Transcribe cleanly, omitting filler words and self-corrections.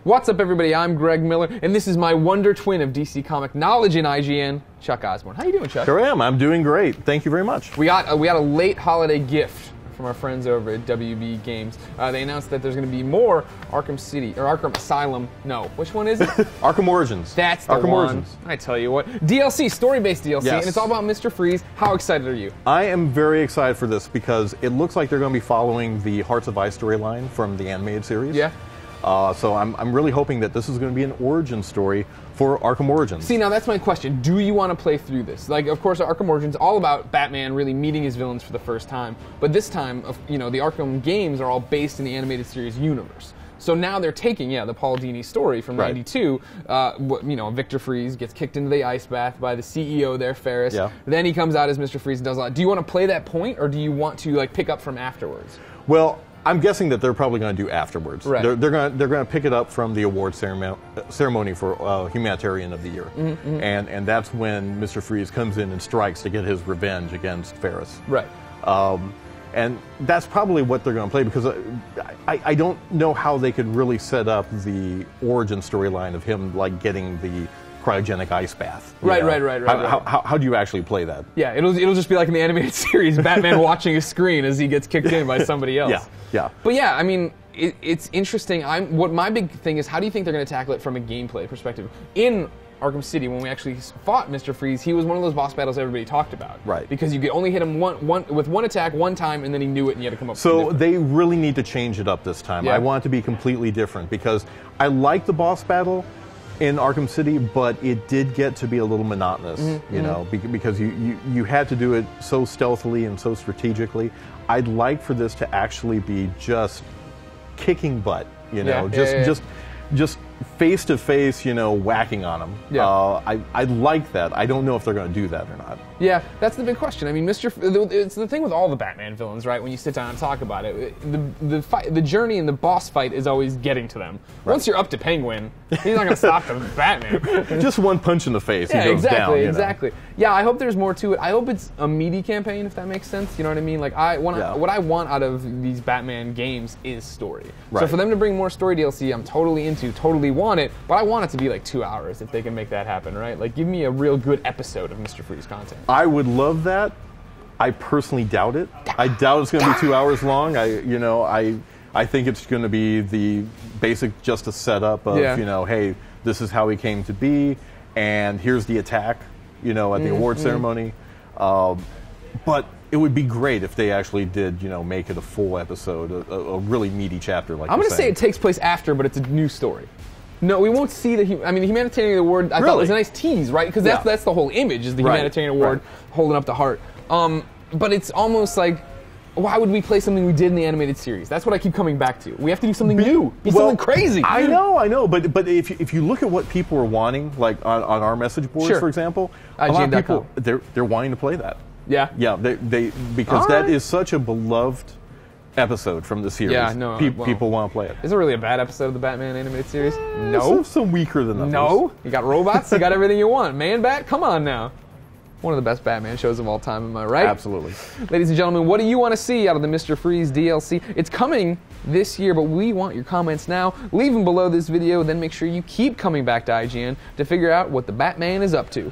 What's up, everybody? I'm Greg Miller, and this is my wonder twin of DC comic knowledge in IGN, Chuck Osborne. How you doing, Chuck? Sure am. I'm doing great. Thank you very much. We got a late holiday gift from our friends over at WB Games. They announced that there's going to be more Arkham City, or Arkham Asylum. No, which one is it? Arkham Origins. That's the Arkham one. Origins. I tell you what. DLC, story-based DLC, Yes. and it's all about Mr. Freeze. How excited are you? I am very excited for this because it looks like they're going to be following the Hearts of Ice storyline from the animated series. Yeah. So I'm really hoping that this is going to be an origin story for Arkham Origins. See, now that's my question. Do you want to play through this? Like, of course, Arkham Origins all about Batman really meeting his villains for the first time. But this time, the Arkham games are all based in the animated series universe. So now they're taking, the Paul Dini story from '92. Victor Freeze gets kicked into the ice bath by the CEO there, Ferris. Yeah. Then he comes out as Mr. Freeze and does a lot. Do you want to play that point, or do you want to pick up from afterwards? Well, I'm guessing that they're probably going to do afterwards. Right. They're going to pick it up from the award ceremony for Humanitarian of the Year, and that's when Mr. Freeze comes in and strikes to get his revenge against Ferris. Right. And that's probably what they're going to play, because I don't know how they could really set up the origin storyline of him getting the cryogenic ice bath. Right. How do you actually play that? Yeah, it'll just be like in the animated series, Batman watching a screen as he gets kicked in by somebody else. Yeah. But yeah, I mean, it's interesting. What my big thing is, how do you think they're going to tackle it from a gameplay perspective? In Arkham City, when we actually fought Mr. Freeze, he was one of those boss battles everybody talked about. Right. Because you could only hit him with one attack one time, and then he knew it, and you had to come up with So they really need to change it up this time. Yeah. I want it to be completely different, because I like the boss battle in Arkham City, but it did get to be a little monotonous, because you had to do it so stealthily and so strategically. I'd like for this to actually be just kicking butt, just face to face, whacking on them. Yeah. I like that. I don't know if they're going to do that or not. Yeah, that's the big question. I mean, it's the thing with all the Batman villains, right? When you sit down and talk about it, the journey and the boss fight is always getting to them. Right. Once you're up to Penguin, he's not going to stop the Batman. Just one punch in the face, yeah, he goes down. Exactly. Yeah, I hope there's more to it. I hope it's a meaty campaign, if that makes sense. You know what I mean? What I want out of these Batman games is story. Right. So for them to bring more story DLC, I'm totally into, totally want it, but I want it to be 2 hours if they can make that happen, right? Give me a real good episode of Mr. Freeze content. I would love that. I personally doubt it. I doubt it's going to be 2 hours long. I think it's going to be the basic, just a setup of, hey, this is how he came to be, and here's the attack, at the award ceremony. But it would be great if they actually did, make it a full episode, a really meaty chapter like I'm going to say it takes place after, but it's a new story. No, we won't see the Humanitarian Award. I thought it was a nice tease, right? Because that's the whole image, is the Humanitarian Award holding up the heart. But it's almost like, why would we play something we did in the animated series? That's what I keep coming back to. We have to do something new, something crazy. I know. But if you look at what people are wanting, on our message boards, for example, a lot of people they're wanting to play that. Yeah. Yeah. Because that is such a beloved episode from the series. Yeah, no. People want to play it. Is it really a bad episode of the Batman animated series? No. Some weaker than others. No. You got robots. You got everything you want. Man-Bat. Come on now. One of the best Batman shows of all time, am I right? Absolutely. Ladies and gentlemen, what do you want to see out of the Mr. Freeze DLC? It's coming this year, but we want your comments now. Leave them below this video, then make sure you keep coming back to IGN to figure out what the Batman is up to.